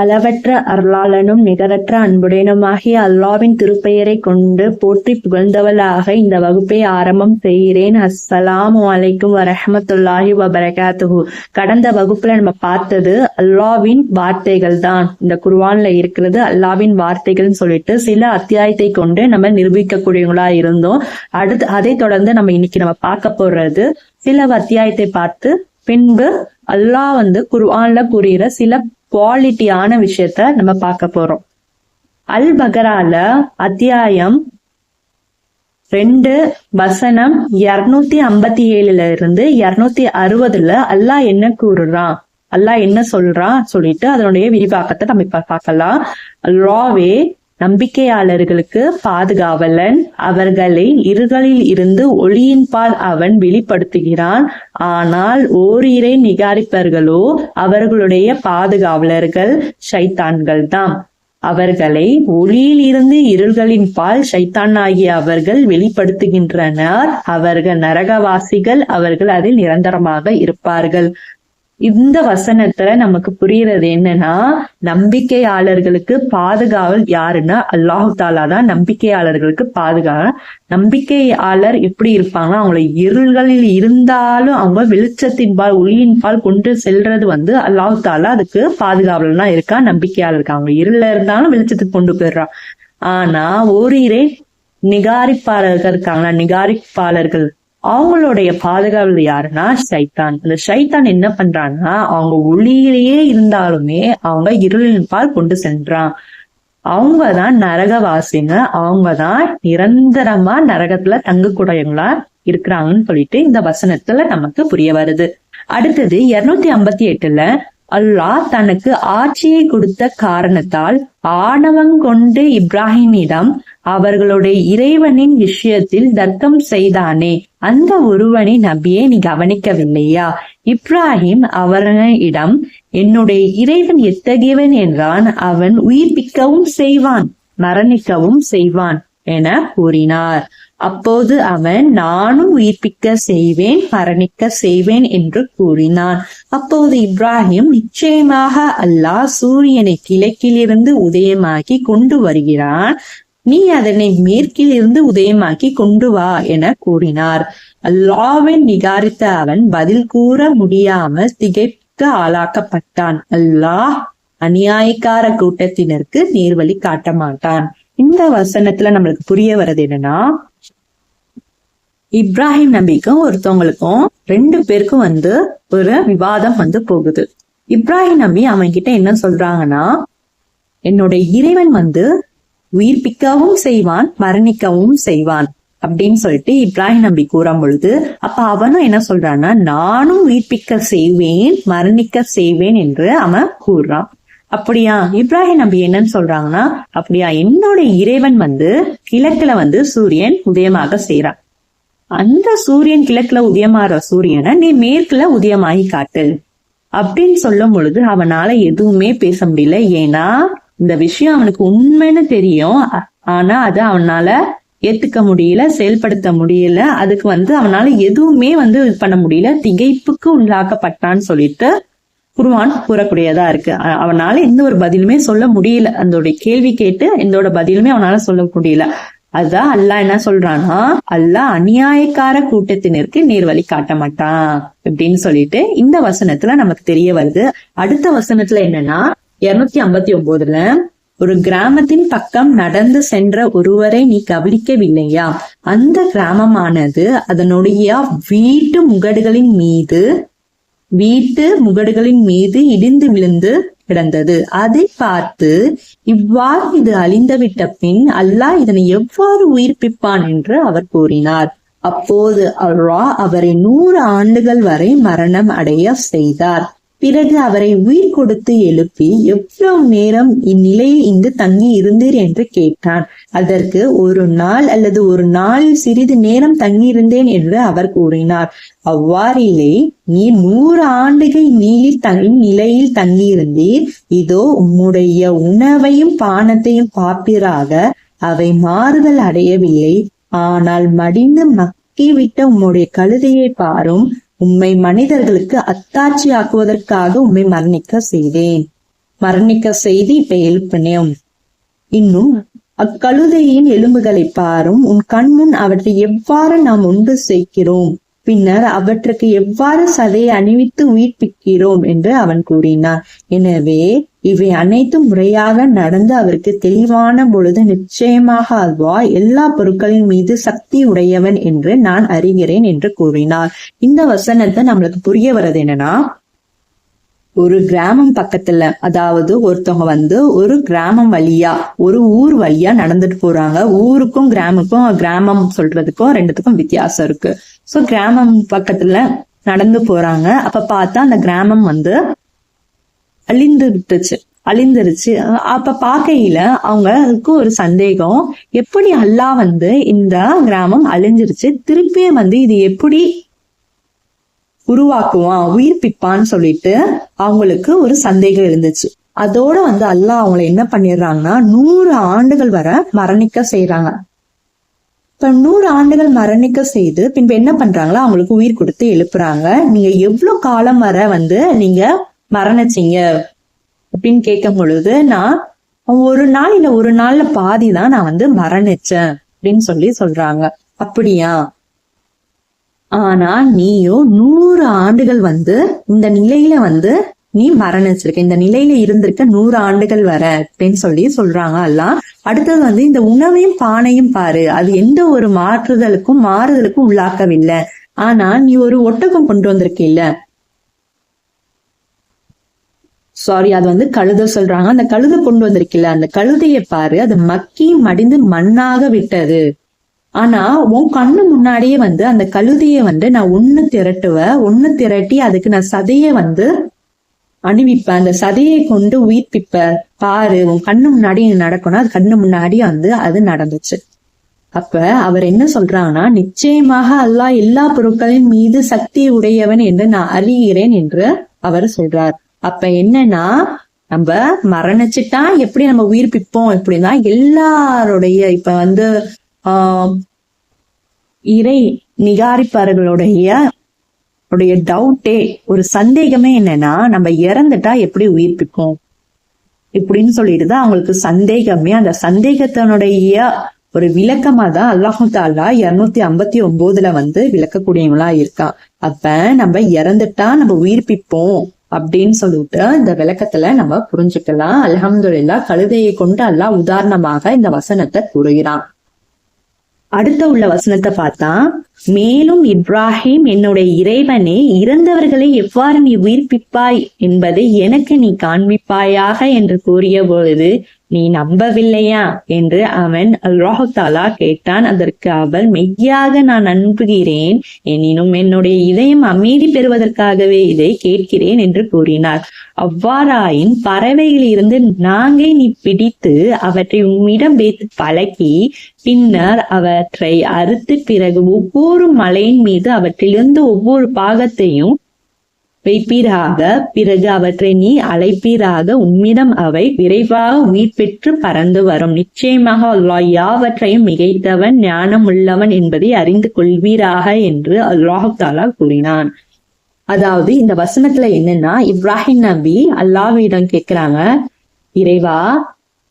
அளவற்ற அருளாளனும் நிகரற்ற அன்புடையனுமாகிய அல்லாவின் திருப்பெயரை கொண்டு போற்றி புகழ்ந்தவளாக இந்த வகுப்பை ஆரம்பம் செய்கிறேன். அஸ்ஸலாமு அலைக்கும் வரஹ்மத்துல்லாஹி வபரகாத்துஹு. கடந்த வகுப்புல நம்ம பார்த்தது அல்லாவின் வார்த்தைகள் தான். இந்த குர்ஆன்ல இருக்கிறது அல்லாவின் வார்த்தைகள்னு சொல்லிட்டு சில அத்தியாயத்தை கொண்டு நம்ம நிரூபிக்கக்கூடியவங்களா இருந்தோம். அதை தொடர்ந்து நம்ம பார்க்க போறது சில அத்தியாயத்தை பார்த்து பின்பு அல்லாஹ் குர்ஆன்ல கூறுகிற சில குவாலிட்டியான விஷயத்த நம்ம பார்க்க போறோம். அல் பகரால அத்தியாயம் 2 வசனம் 257 இருந்து 260 அல்லாஹ் என்ன கூறுறான், அல்லாஹ் என்ன சொல்றான் சொல்லிட்டு அதனுடைய விரிவாக்கத்தை நம்ம இப்ப பார்க்கலாம். அல்லாஹ்வே நம்பிக்கையாளர்களுக்கு பாதுகாவலன், அவர்களை இருளில் இருந்து ஒளியின்பால் அவன் வெளிப்படுத்துகிறான். ஆனால் ஓரிரை நிகாரிப்பவர்களோ அவர்களுடைய பாதுகாவலர்கள் ஷைத்தான்கள் தான். அவர்களை ஒளியில் இருந்து இருள்களின் பால் ஷைத்தானாகிய அவர்கள் வெளிப்படுத்துகின்றனர். அவர்கள் நரகவாசிகள், அவர்கள் அதில் நிரந்தரமாக இருப்பார்கள். இந்த வசனத்துல நமக்கு புரியுறது என்னன்னா, நம்பிக்கையாளர்களுக்கு பாதுகாவல் யாருன்னா அல்லாஹு தாலா தான் நம்பிக்கையாளர்களுக்கு பாதுகாவல். நம்பிக்கையாளர் எப்படி இருப்பாங்கன்னா, அவங்களை இருள்களில் இருந்தாலும் அவங்க வெளிச்சத்தின் பால் ஒளியின் பால் கொண்டு செல்றது அல்லாஹு தாலா அதுக்கு பாதுகாவல் தான் இருக்கா. நம்பிக்கையாளருக்கு அவங்க இருள இருந்தாலும் வெளிச்சத்துக்கு கொண்டு போயிடுறான். ஆனா ஓரிரை நிகாரிப்பாளர்கள் இருக்காங்களா, நிகாரிப்பாளர்கள் அவங்களுடைய பாதுகாவல் யாருன்னா ஷைத்தான். அந்த ஷைத்தான் என்ன பண்றான்னா, அவங்க ஒளியிலேயே இருந்தாலுமே அவங்க இருளின் பால் கொண்டு சென்றான். அவங்கதான் நரகவாசிங்க, அவங்கதான் நிரந்தரமா நரகத்துல தங்கக்கூடியவங்களா இருக்கிறாங்கன்னு சொல்லிட்டு இந்த வசனத்துல நமக்கு புரிய வருது. அடுத்தது 258 அல்லாஹ் தனக்கு ஆட்சியை கொடுத்த காரணத்தால் ஆணவம் கொண்டு இப்ராஹிமிடம் அவர்களுடைய இறைவனின் விஷயத்தில் தர்க்கம் செய்தானே, அந்த ஒருவனை நபியே நீ கவனிக்கவில்லையா? இப்ராஹிம் அவனிடம் என்னுடைய இறைவன் எத்தகையவன் என்றான், அவன் உயிர்ப்பிக்கவும் செய்வான் மரணிக்கவும் செய்வான் என கூறினார். அப்போது அவன் நானும் உயிர்ப்பிக்க செய்வேன் மரணிக்க செய்வேன் என்று கூறினான். அப்போது இப்ராஹிம் நிச்சயமாக அல்லாஹ் சூரியனை கிழக்கிலிருந்து உதயமாக்கி கொண்டு வருகிறான், நீ அதனை மேற்கில் இருந்து உதயமாக்கி கொண்டு வா என கூறினார். அல்லாஹ்வை நிகாரித்த அவன் பதில் கூற முடியாமல் திகைக்க ஆளாக்கப்பட்டான். அல்லாஹ் அநியாயக்கார கூட்டத்தினருக்கு நேர்வழி காட்ட மாட்டான். இந்த வசனத்துல நம்மளுக்கு புரிய வர்றது என்னன்னா, இப்ராஹிம் நபிக்கும் ஒருத்தவங்களுக்கும் 2 பேருக்கும் ஒரு விவாதம் போகுது. இப்ராஹிம் நபி அவன் கிட்ட என்ன சொல்றாங்கன்னா, என்னுடைய இறைவன் உயிர்ப்பிக்கவும் செய்வான் மரணிக்கவும் செய்வான் அப்படின்னு சொல்லிட்டு இப்ராஹிம் நபி கூறும் பொழுது, அப்ப அவனும் என்ன சொல்றான்னா, நானும் உயிர்ப்பிக்க செய்வேன் மரணிக்க செய்வேன் என்று அவன் கூறுறான். அப்படியா? இப்ராஹிம் நபி என்னன்னு சொல்றாங்கன்னா, அப்படியா, என்னோட இறைவன் கிழக்குல சூரியன் உதயமாக செய்யறான், அந்த சூரியன் கிழக்குல உதயமாற சூரியனை நீ மேற்குல உதயமாகி காட்டு அப்படின்னு சொல்லும் பொழுது அவனால எதுவுமே பேச முடியல. ஏன்னா இந்த விஷயம் அவனுக்கு உண்மைன்னு தெரியும், ஆனா அது அவனால ஏத்துக்க முடியல, செயல்படுத்த முடியல. அதுக்கு அவனால எதுவுமே இது பண்ண முடியல, திகைப்புக்கு உள்ளாக்கப்பட்டான்னு சொல்லிட்டு குர்ஆன் கூறக்கூடியதா இருக்கு. அவனால எந்த ஒரு பதிலுமே சொல்ல முடியல, அந்த கேள்வி கேட்டு எந்தோட பதிலுமே அவனால சொல்ல முடியல. அதுதான் அல்லாஹ் என்ன சொல்றான்னா, அல்லாஹ் அநியாயக்கார கூட்டத்தினருக்கு நேர்வழி காட்ட மாட்டான் அப்படின்னு சொல்லிட்டு இந்த வசனத்துல நமக்கு தெரிய வருது. அடுத்த வசனத்துல என்னன்னா 259 ஒரு கிராமத்தின் பக்கம் நடந்து சென்ற ஒருவரை நீ கவனிக்கவில்லையா? அந்த கிராமமானது அதனுடைய வீட்டு முகடுகளின் மீது இடிந்து விழுந்து கிடந்தது. அதை பார்த்து இவ்வாறு இது அழிந்துவிட்ட பின் அல்லாஹ் இதனை எவ்வாறு உயிர்ப்பிப்பான் என்று அவர் கூறினார். அப்போது அல்லாஹ் அவரை 100 ஆண்டுகள் வரை மரணம் அடைய செய்தார். பிறகு அவரை உயிர் கொடுத்து எழுப்பி எவ்வளவு நேரம் இந்நிலையில் இங்கு தங்கி இருந்தீர் என்று கேட்டான். அதற்கு 1 நாள் அல்லது 1 நாளில் சிறிது நேரம் தங்கியிருந்தேன் என்று அவர் கூறினார். அவ்வாறில்லை, நீ 100 ஆண்டுகள் நிலையில் தங்கியிருந்தீர். இதோ உம்முடைய உணவையும் பானத்தையும் பாப்பிராக அவை மாறுதல் அடையவில்லை. ஆனால் மடிந்து மக்கிவிட்ட உம்முடைய கழுதையை பாரும். உம்மை மனிதர்களுக்கு அத்தாட்சி ஆக்குவதற்காக உம்மை மரணிக்க செய்தேன். மரணிக்க செய்து இப்ப எழுப்பினேன். இன்னும் அக்கழுதையின் எலும்புகளை பாரும், உன் கண்முன் அவற்றை எவ்வாறு நாம் ஒன்று சேர்க்கிறோம், பின்னர் அவற்றுக்கு எவ்வாறு சதையை அணிவித்து உயிர்ப்பிக்கிறோம் என்று அவன் கூறினான். எனவே இவை அனைத்தும் முறையாக நடந்து அவருக்கு தெளிவான பொழுது நிச்சயமாக அல்லாஹ் எல்லா பொருட்களின் மீது சக்தி உடையவன் என்று நான் அறிகிறேன் என்று கூறினார். இந்த வசனத்தை நம்மளுக்கு புரிய வர்றது என்னன்னா, ஒரு கிராமம் பக்கத்துல, அதாவது ஒருத்தவங்க ஒரு கிராமம் வழியா, ஒரு ஊர் வழியா நடந்துட்டு போறாங்க. ஊருக்கும் கிராமம் சொல்றதுக்கும் ரெண்டுத்துக்கும் வித்தியாசம் இருக்கு. சோ கிராமம் பக்கத்துல நடந்து போறாங்க. அப்ப பார்த்தா அந்த கிராமம் அழிந்துருச்சு. அப்ப பார்க்கையில அவங்களுக்கு ஒரு சந்தேகம், எப்படி அல்லாஹ் இந்த கிராமம் அழிஞ்சிருச்சு, திருப்பியும் இது எப்படி உருவாக்குவான், உயிர்ப்பிப்பான்னு சொல்லிட்டு அவங்களுக்கு ஒரு சந்தேகம் இருந்துச்சு. அதோட அல்லாஹ் அவங்களை என்ன பண்ணிடுறாங்கன்னா 100 ஆண்டுகள் வரை மரணிக்க செய்யறாங்க. இப்ப 100 ஆண்டுகள் மரணிக்க செய்து பின்பு என்ன பண்றாங்களா, அவங்களுக்கு உயிர் கொடுத்து எழுப்புறாங்க. நீங்க எவ்வளவு காலம் வரை நீங்க மரணிச்சீங்க அப்படின்னு கேட்கும் பொழுது, நான் ஒரு நாள் இல்ல ஒரு நாள்ல பாதி தான் நான் மரணிச்சேன் அப்படின்னு சொல்றாங்க. அப்படியா, ஆனா நீயோ 100 ஆண்டுகள் இந்த நிலையில நீ மரணிச்சிருக்க, இந்த நிலையில இருந்திருக்க 100 ஆண்டுகள் வர அப்படின்னு சொல்றாங்க எல்லாம். அடுத்தது இந்த உணவையும் பானையும் பாரு, அது எந்த ஒரு மாறுதலுக்கும் உள்ளாக்கவில்லை. ஆனா நீ ஒரு ஒட்டகம் கொண்டு வந்திருக்கில்ல, சாரி அது கழுதை சொல்றாங்க, அந்த கழுதை கொண்டு வந்திருக்கில்ல, அந்த கழுதையை பாரு, அது மக்கி மடிந்து மண்ணாக விட்டது. ஆனா உன் கண்ணு முன்னாடியே அந்த கழுதைய நான் ஒண்ணு திரட்டி அதுக்கு நான் சதைய அணிவிப்பேன், அந்த சதையை கொண்டு உயிர்ப்பிப்பேன், பாரு உன் கண்ணு முன்னாடி நடக்கணும். அது கண்ணு முன்னாடி அது நடந்துச்சு. அப்ப அவர் என்ன சொல்றாங்கன்னா, நிச்சயமாக அல்லாஹ் எல்லா பொருட்களின் மீது சக்தி உடையவன் என்று நான் அறிகிறேன் என்று அவர் சொல்றார். அப்ப என்னன்னா, நம்ம மரணிச்சுட்டா எப்படி நம்ம உயிர்ப்பிப்போம், இப்படின்னா எல்லாருடைய இப்ப இறை நிகாரிப்பார்களுடைய டவுட்டே, ஒரு சந்தேகமே என்னன்னா, நம்ம இறந்துட்டா எப்படி உயிர்ப்பிப்போம் இப்படின்னு சொல்லிட்டுதான் அவங்களுக்கு சந்தேகமே. அந்த சந்தேகத்தினுடைய ஒரு விளக்கமா தான் அல்லாஹு தாலா 259 விளக்கக்கூடியவங்களா இருக்கான். அப்ப நம்ம இறந்துட்டா நம்ம உயிர்ப்பிப்போம் அப்படின்னு சொல்லிட்டு இந்த விளக்கத்துல நம்ம புரிஞ்சுக்கலாம். அல்ஹம்துலில்லாஹ், கழுதையை கொண்டு அல்லாஹ் உதாரணமாக இந்த வசனத்தை கூறுகிறான். அடுத்த உள்ள வசனத்தை பார்த்தா, மேலும் இப்ராஹிம், என்னுடைய இறைவனே, இறந்தவர்களை எவ்வாறு நீ உயிர்ப்பிப்பாய் என்பதை எனக்கு நீ காண்பிப்பாயாக என்று கூறிய பொழுது நீ நம்பவில்லையா என்று அவன் அல்லாஹ் தஆலா கேட்டான். அதற்கு அவள், மெய்யாக நான் நம்புகிறேன், எனினும் என்னுடைய இதயம் அமைதி பெறுவதற்காகவே இதை கேட்கிறேன் என்று கூறினார். அவ்வாறாயின் பறவைகளில் இருந்து நாங்கை நீ பிடித்து அவற்றை உம்மிடம் வைத்து பழக்கி பின்னர் அவற்றை அறுத்து பிறகு ஒவ்வொரு மலையின் மீது அவற்றிலிருந்து ஒவ்வொரு பாகத்தையும் வைப்பீராக, பிறகு அவற்றை நீ அழைப்பீராக, உம்மிடம் அவை விரைவாக உயிர் பெற்று பறந்து வரும். நிச்சயமாக அல்லாஹ் யாவற்றையும் மிகைத்தவன், ஞானம் உள்ளவன் என்பதை அறிந்து கொள்வீராக என்று அல்லாஹ் தஆலா கூறினான். அதாவது இந்த வசனத்துல என்னன்னா, இப்ராஹிம் நபி அல்லாஹ்விடம் கேக்குறாங்க, இறைவா,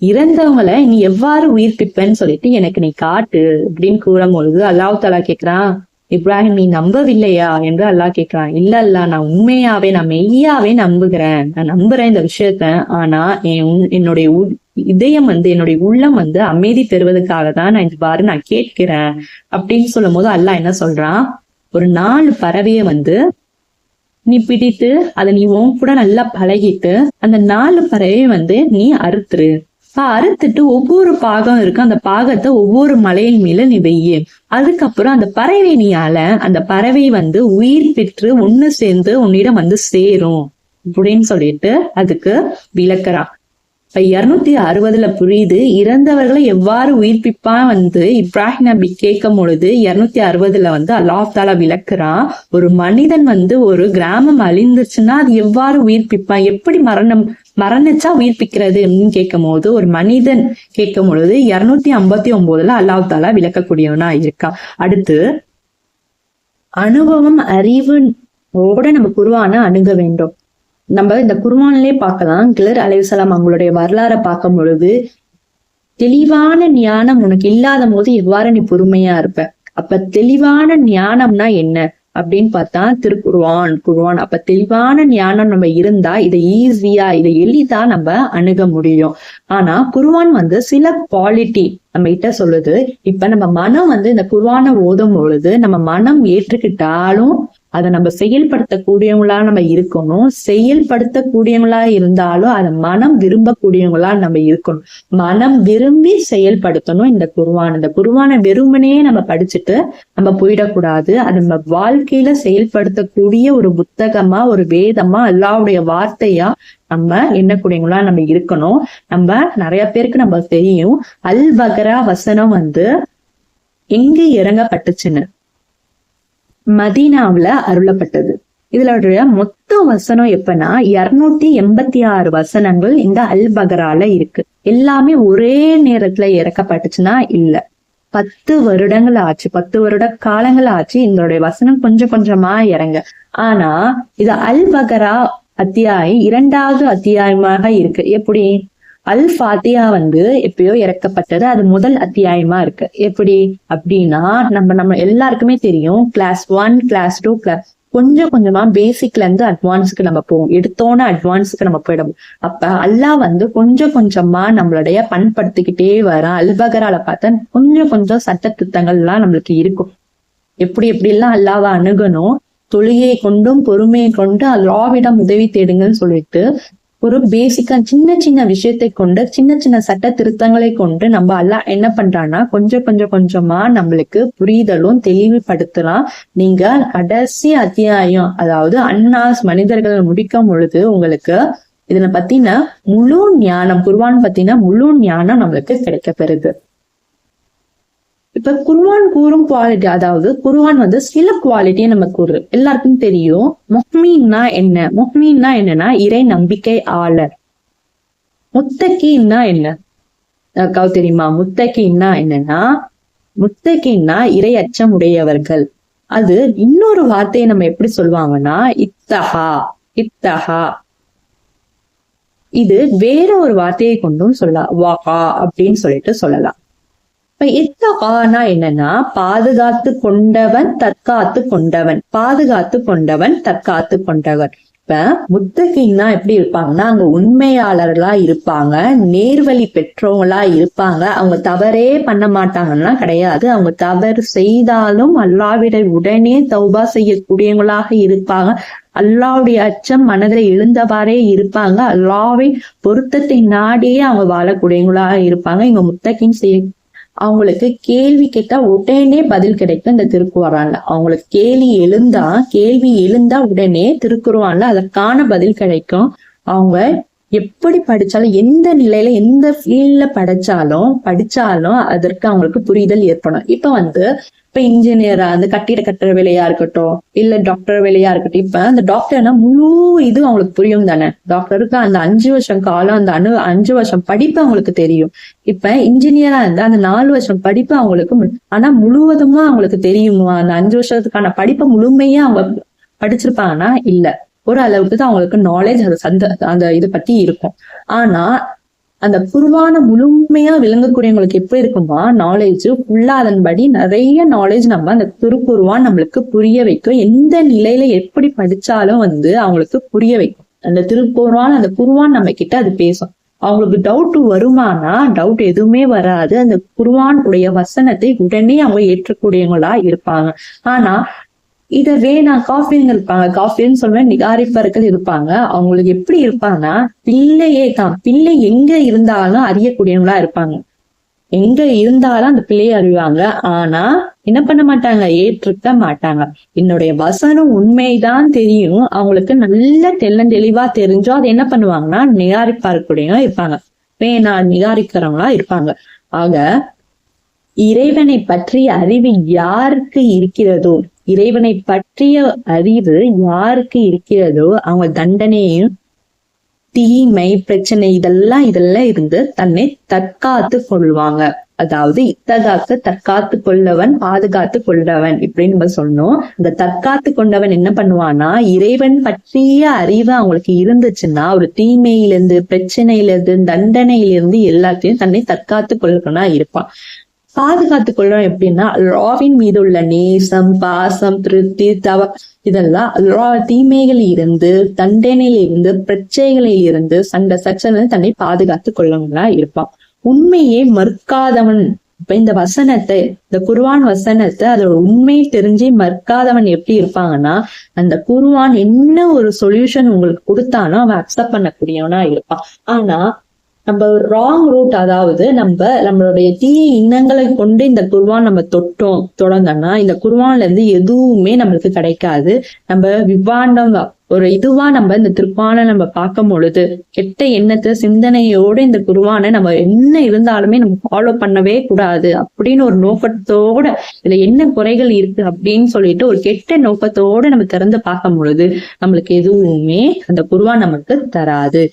இறந்தவங்களை நீ எவ்வாறு உயிர்ப்பிப்பன்னு சொல்லிட்டு எனக்கு நீ காட்டு அப்படின்னு கூறும் பொழுது அல்லாஹ் தஆலா கேக்குறான், இப்ராஹிம், நீ நம்பவில்லையா என்று அல்லாஹ் கேட்கிறான். இல்ல, நான் உண்மையாவே, நான் மெய்யாவே நம்புகிறேன், நான் நம்புறேன் இந்த விஷயத்த. ஆனா என்னுடைய இதயம் என்னுடைய உள்ளம் அமைதி பெறுவதற்காக தான் நான் இந்த பாரு நான் கேட்கிறேன் அப்படின்னு சொல்லும் போது அல்லாஹ் என்ன சொல்றான், ஒரு 4 பறவைய நீ பிடித்து அதை நீ உன் கூட நல்லா பழகிட்டு அந்த 4 பறவையை நீ அறுத்துரு. அறுத்துட்டு ஒவ்வொரு பாகம் இருக்கு, அந்த பாகத்தை ஒவ்வொரு மலையின் மேல நீ வெய்ய. அதுக்கப்புறம் அந்த பறவை நீ அந்த பறவை உயிர் பெற்று ஒண்ணு சேர்ந்து உன்னிடம் சேரும் அப்படின்னு சொல்லிட்டு அதுக்கு விளக்குறான். இப்ப 260 புரியுது, இறந்தவர்களை எவ்வாறு உயிர்ப்பிப்பான் இப்ராஹிம் நபி கேட்கும் பொழுது 260 அல்லாஹ் தஆலா விளக்குறான். ஒரு மனிதன் ஒரு கிராமம் அழிந்துச்சுன்னா அது எவ்வாறு உயிர்ப்பிப்பான், எப்படி மரணிச்சா உயிர்ப்பிக்கிறது அப்படின்னு கேட்கும் போது, ஒரு மனிதன் கேட்கும் பொழுது 259 அல்லாஹ் தஆலா விளக்கக்கூடியவனா இருக்கான். அடுத்து அனுபவம் அறிவு ஓட நம்ம குர்ஆனை அணுக வேண்டும். நம்ம இந்த குர்ஆன்லயே பார்க்கலாம். கிளர் அலைஹிஸ்ஸலாம் அவங்களுடைய வரலாறை பார்க்கும் பொழுது, தெளிவான ஞானம் உனக்கு இல்லாத போது எவ்வாறு நீ பொறுமையா இருப்ப? அப்ப தெளிவான ஞானம்னா என்ன அப்படின்னு பார்த்தா குர்ஆன். அப்ப தெளிவான ஞானம் நம்ம இருந்தா இதை எளிதா நம்ம அணுக முடியும். ஆனா குர்ஆன் சில குவாலிட்டி நம்ம கிட்ட சொல்லுது. இப்ப நம்ம மனம் இந்த குர்ஆனை ஓதும் பொழுது நம்ம மனம் ஏற்றுக்கிட்டாலும் அதை நம்ம செயல்படுத்தக்கூடியவங்களா நம்ம இருக்கணும். செயல்படுத்தக்கூடியவங்களா இருந்தாலும் அதை மனம் விரும்பக்கூடியவங்களா நம்ம இருக்கணும். மனம் விரும்பி செயல்படுத்தணும் இந்த குர்ஆனை வெறுமனே நம்ம படிச்சுட்டு நம்ம போயிடக்கூடாது. அது நம்ம வாழ்க்கையில செயல்படுத்தக்கூடிய ஒரு புத்தகமா, ஒரு வேதமா, அல்லாஹ்வுடைய வார்த்தையா நம்ம எண்ணக்கூடியவங்களா நம்ம இருக்கணும். நம்ம நிறைய பேருக்கு நம்ம தெரியும், அல் பக்ரா வசனம் எங்க இறங்கப்பட்டுச்சுன்னு, மதீனாவுல அருளப்பட்டது. இதுல மொத்த வசனம் எப்பன்னா 286 வசனங்கள் இந்த அல் பக்ரால இருக்கு. எல்லாமே ஒரே நேரத்துல இறக்கப்பட்டுச்சுன்னா இல்ல, 10 வருடங்கள் ஆச்சு, 10 வருட காலங்கள் ஆச்சு இதனுடைய வசனம் கொஞ்சம் கொஞ்சமா இறங்க. ஆனா இது அல் பக்ரா அத்தியாயம் 2வது அத்தியாயமாக இருக்கு. எப்படி? அல் ஃபாத்தியா எப்பயோ இறக்கப்பட்டது, அது முதல் அத்தியாயமா இருக்கு. எப்படி அப்படின்னா நம்ம எல்லாருக்குமே தெரியும், கிளாஸ் 1, கிளாஸ் 2, கொஞ்சம் கொஞ்சமா பேசிக்ல இருந்து அட்வான்ஸுக்கு நம்ம போவோம். எடுத்தோன்னு அட்வான்ஸுக்கு நம்ம போயிடும். அப்ப அல்லாஹ் கொஞ்சம் கொஞ்சமா நம்மளுடைய பண்படுத்திக்கிட்டே வர. அல் பக்ரால பார்த்தா கொஞ்சம் கொஞ்சம் சட்ட திட்டங்கள் எல்லாம் நம்மளுக்கு இருக்கும். எப்படி எல்லாம் அல்லாஹ்வை அணுகணும், தொழுகையை கொண்டும் பொறுமையை கொண்டு அல்லாஹ்விடம் உதவி தேடுங்கன்னு சொல்லிட்டு ஒரு பேசிக்கா சின்ன சின்ன விஷயத்தை கொண்டு, சின்ன சின்ன சட்ட திருத்தங்களை கொண்டு நம்ம அல்லாஹ் என்ன பண்றான்னா கொஞ்சம் கொஞ்சமா நம்மளுக்கு புரிதலும் தெளிவுபடுத்தலாம். நீங்க கடைசி அத்தியாயம், அதாவது அன்னாஸ் மனிதர்கள் முடிக்கும் பொழுது உங்களுக்கு இதுல பத்தின முழு ஞானம், குர்ஆன் பத்தின முழு ஞானம் நம்மளுக்கு கிடைக்க பெறுது. இப்ப குர்ஆன் கூறும் குவாலிட்டி, அதாவது குர்ஆன் சில குவாலிட்டியை நம்ம கூறுது. எல்லாருக்கும் தெரியும் முஹ்மீன்னா என்ன. முஹ்மீன்னா என்னன்னா இறை நம்பிக்கையாளர். முத்தகீன்னா என்ன தெரியுமா? முத்தகீன்னா என்னன்னா, முத்தகீன்னா இறை அச்சம் உடையவர்கள். அது இன்னொரு வார்த்தையை நம்ம எப்படி சொல்லுவாங்கன்னா இத்தஹா. இது வேற ஒரு வார்த்தையை கொண்டும் சொல்லலாம், வாகா அப்படின்னு சொல்லிட்டு சொல்லலாம். இப்ப இத்தகானா என்னன்னா பாதுகாத்து கொண்டவன், தற்காத்து கொண்டவன், பாதுகாத்து கொண்டவன், தற்காத்து கொண்டவன். இப்ப முத்தகீன்னா எப்படி இருப்பாங்கன்னா, அங்க உண்மையாளர்களா இருப்பாங்க, நேர்வழி பெற்றவங்களா இருப்பாங்க. அவங்க தவறே பண்ண மாட்டாங்கன்னா கிடையாது. அவங்க தவறு செய்தாலும் அல்லாஹ்விட உடனே தௌபா செய்யக்கூடியவங்களாக இருப்பாங்க. அல்லாஹ்வுடைய அச்சம் மனதில் எழுந்தவாறே இருப்பாங்க. அல்லாஹ்வை பொருத்தத்தை நாடியே அவங்க வாழக்கூடியவங்களாக இருப்பாங்க. இங்க முத்தகீன் அவங்களுக்கு கேள்வி கேட்டா உடனே பதில் கிடைக்கும். இந்த திருக்குர்ஆன்ல அவங்களுக்கு கேள்வி எழுந்தா உடனே திருக்குர்ஆன்ல அதற்கான பதில் கிடைக்கும். அவங்க எப்படி படிச்சாலும், எந்த நிலையில எந்த ஃபீல்ட்ல படிச்சாலும் அதற்கு அவங்களுக்கு புரிதல் ஏற்படும். இப்ப இன்ஜினியரா கட்டிட கட்டுற வேலையா இருக்கட்டும், இல்ல டாக்டர் வேலையா இருக்கட்டும். இப்ப அந்த டாக்டர்னா முழு இது அவங்களுக்கு புரியும் தானே. டாக்டருக்கு அந்த 5 வருஷம் காலம், அந்த 5 வருஷம் படிப்பு அவங்களுக்கு தெரியும். இப்ப இன்ஜினியரா இருந்தா அந்த 4 வருஷம் படிப்பு அவங்களுக்கு, ஆனா முழுவதுமா அவங்களுக்கு தெரியுமா? அந்த 5 வருஷத்துக்கான படிப்பை முழுமையா அவங்க படிச்சிருப்பாங்கன்னா இல்ல, ஒரு அளவுக்கு தான் அவங்களுக்கு நாலேஜ் அந்த இதை பத்தி இருக்கும். ஆனா அந்த குர்ஆனை முழுமையா விளங்கக்கூடியவங்களுக்கு எப்படி இருக்குமா நாலேஜ் ஃபுல்லா, அதன்படி நிறைய நாலேஜ் நம்ம அந்த திருக்குர்ஆன் நம்மளுக்கு புரிய வைக்கும். எந்த நிலையில எப்படி படிச்சாலும் அவங்களுக்கு புரிய வைக்கும் அந்த திருக்குர்ஆன். அந்த குர்ஆன் நம்ம கிட்ட அது பேசும். அவங்களுக்கு டவுட் வருமானா டவுட் எதுவுமே வராது. அந்த குர்ஆன் உடைய வசனத்தை உடனே அவங்க ஏற்றக்கூடியவங்களா இருப்பாங்க. ஆனா இத வேணாம் காஃபின்னு இருப்பாங்க, காஃபின்னு சொல்லுவேன், நிகாரிப்பர்கள் இருப்பாங்க. அவங்களுக்கு எப்படி இருப்பாங்கன்னா பிள்ளை எங்க இருந்தாலும் அறியக்கூடியவங்களா இருப்பாங்க. எங்க இருந்தாலும் அந்த பிள்ளையை அறிவாங்க. ஆனா என்ன பண்ண மாட்டாங்க, ஏற்றுக்க மாட்டாங்க. என்னுடைய வசனம் உண்மைதான் தெரியும், அவங்களுக்கு நல்ல தெளிவா தெரிஞ்சோ அதை என்ன பண்ணுவாங்கன்னா நிகாரிப்பார்க்கூடியவங்க இருப்பாங்க, நிகாரிக்கிறவங்களா இருப்பாங்க. ஆக இறைவனை பற்றிய அறிவு யாருக்கு இருக்கிறதோ, இறைவனை பற்றிய அறிவு யாருக்கு இருக்கிறதோ அவங்க தண்டனையும் தீமை, பிரச்சனை இதெல்லாம் இருந்து தன்னை தற்காத்து கொள்வாங்க. அதாவது இத்தகாக்க தற்காத்து கொள்ளவன் பாதுகாத்து கொண்டவன் இப்படின்னு நம்ம சொன்னோம். இந்த தற்காத்து கொண்டவன் என்ன பண்ணுவான்னா, இறைவன் பற்றிய அறிவு அவங்களுக்கு இருந்துச்சுன்னா ஒரு தீமையிலிருந்து, பிரச்சனையிலிருந்து, தண்டனையிலிருந்து எல்லாத்தையும் தன்னை தற்காத்து கொள்ளனா இருப்பான். பாதுகாத்து கொள்றோம் எப்படின்னா, அல்லாஹ்வின் மீது உள்ள நேசம், பாசம், திருப்தி, இதெல்லாம் தீமைகளில் இருந்து, தண்டனையில் இருந்து, பிரச்சனைகளில் இருந்து, சண்டை சச்சனை தன்னை பாதுகாத்து கொள்ளவங்களா இருப்பான். உண்மையே மறுக்காதவன். இப்ப இந்த வசனத்தை, இந்த குர்ஆன் வசனத்தை அதோட உண்மை தெரிஞ்சு மறுக்காதவன் எப்படி இருப்பாங்கன்னா, அந்த குர்ஆன் என்ன ஒரு சொல்யூஷன் உங்களுக்கு கொடுத்தானோ அவன் அக்செப்ட் பண்ணக்கூடியவனா இருப்பான். ஆனா நம்ம ராங் ரூட், அதாவது நம்மளுடைய தீய எண்ணங்களை கொண்டு இந்த குர்ஆன் நம்ம தொடர்ந்தோம்னா இந்த குர்ஆன்ல இருந்து எதுவுமே நம்மளுக்கு கிடைக்காது. நம்ம விவாண்டம் ஒரு இதுவா நம்ம இந்த திருக்குர்ஆனை நம்ம பார்க்கும் பொழுது கெட்ட எண்ணத்தை சிந்தனையோட இந்த குர்ஆனை நம்ம என்ன இருந்தாலுமே நம்ம ஃபாலோ பண்ணவே கூடாது அப்படின்னு ஒரு நோக்கத்தோட, இதுல என்ன குறைகள் இருக்கு அப்படின்னு சொல்லிட்டு ஒரு கெட்ட நோக்கத்தோட நம்ம திறந்து பார்க்கும் பொழுது நம்மளுக்கு எதுவுமே அந்த குர்ஆன் நமக்கு தராது.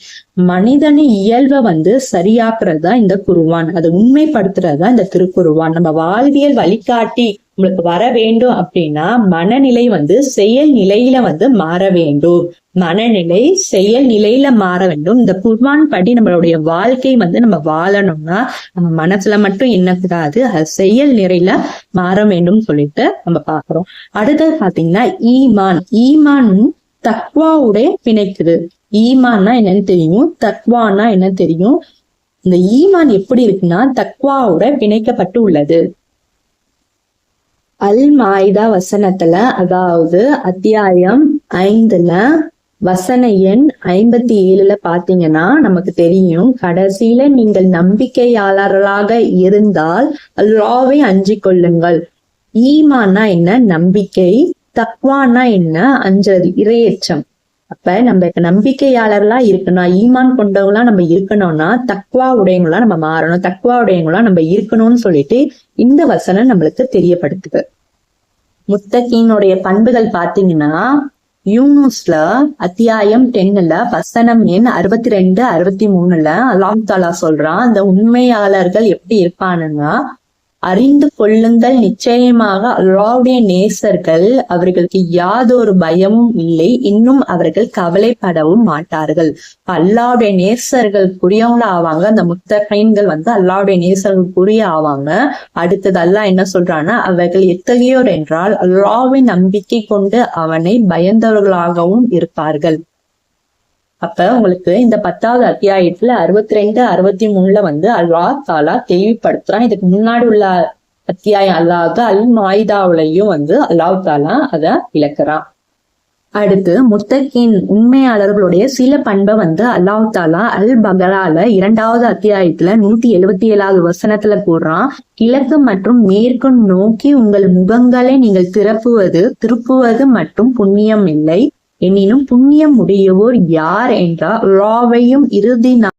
மனிதனின் இயல்பை சரியாக்குறதா இந்த குர்ஆன், அதை உண்மைப்படுத்துறதா இந்த திருக்குர்ஆன். நம்ம வாழ்வியல் வழிகாட்டி உங்களுக்கு வர வேண்டும் அப்படின்னா மனநிலை செயல் நிலையில மாற வேண்டும். மனநிலை செயல் நிலையில மாற வேண்டும். இந்த குர்ஆன் படி நம்மளுடைய வாழ்க்கை நம்ம வாழணும்னா நம்ம மனசுல மட்டும் எண்ணக்கூடாது, அது செயல் நிலையில மாற வேண்டும் சொல்லிட்டு நம்ம பாக்குறோம். அடுத்தது பாத்தீங்கன்னா ஈமான் தக்வாவுடைய பிணைக்குது. ஈமான்னா என்னன்னு தெரியும், தக்வான்னா என்ன தெரியும். இந்த ஈமான் எப்படி இருக்குன்னா தக்வாவோட பிணைக்கப்பட்டு உள்ளது. அல் மாயிதா வசனத்துல, அதாவது அத்தியாயம் 5ல வசன எண் 57 பாத்தீங்கன்னா நமக்கு தெரியும், கடைசியில நீங்கள் நம்பிக்கையாளர்களாக இருந்தால் அல்லாஹ்வை அஞ்சிக் கொள்ளுங்கள். ஈமான்னா என்ன, நம்பிக்கை. தக்வானா என்ன, அஞ்சது, இறையச்சம். அப்ப நம்ம நம்பிக்கையாளர்களா இருக்கணும், ஈமான் கொண்டவங்களா நம்ம இருக்கணும்னா தக்வா உடையவங்களா நம்ம மாறணும், தக்வா உடையவங்களா நம்ம இருக்கணும்னு சொல்லிட்டு இந்த வசனம் நம்மளுக்கு தெரியப்படுத்துது. முத்தகீனுடைய பண்புகள் பாத்தீங்கன்னா யூனுஸ்ல அத்தியாயம் 10ல வசனம் எண் 62, 63 அல்லாஹ் தஆலா சொல்றான், அந்த உண்மையாளர்கள் எப்படி இருப்பானுன்னா, அறிந்து கொள்ளுங்கள், நிச்சயமாக அல்லாஹ்வுடைய நேசர்கள் அவர்களுக்கு யாதொரு பயமும் இல்லை, இன்னும் அவர்கள் கவலைப்படவும் மாட்டார்கள். அல்லாஹ்வுடைய நேசர்கள் புரியவங்கள ஆவாங்க. அந்த முத்தகீன்கள் அல்லாஹ்வுடைய நேசர்கள் புரிய ஆவாங்க. அடுத்தது அல்லாஹ் என்ன சொல்றான்னா, அவர்கள் எத்தகையோர் என்றால் அல்லாஹ்வின் நம்பிக்கை கொண்டு அவனை பயந்தவர்களாகவும் இருப்பார்கள். அப்ப உங்களுக்கு இந்த 10வது அத்தியாயத்துல 62, 63 அல்லாஹ் தஆலா தெளிவுபடுத்துறான். இதுக்கு முன்னாடி உள்ள அத்தியாயம் அல்லாஹ் அல் மாயிதாவுலையும் அல்லாஹ் தஆலா அத விளக்குறான். அடுத்து முத்தகீன் உண்மையாளர்களுடைய சில பண்பை அல்லாஹ் தஆலா அல் பகரால 2வது அத்தியாயத்துல 177வது வசனத்துல கூறுறான், கிழக்கு மற்றும் மேற்கு நோக்கி உங்கள் முகங்களை நீங்கள் திருப்புவது மட்டும் புண்ணியம் இல்லை, எனினும் புண்ணியம் உடையவோர் யார் என்றால் அல்லாஹ்வையும் இறுதி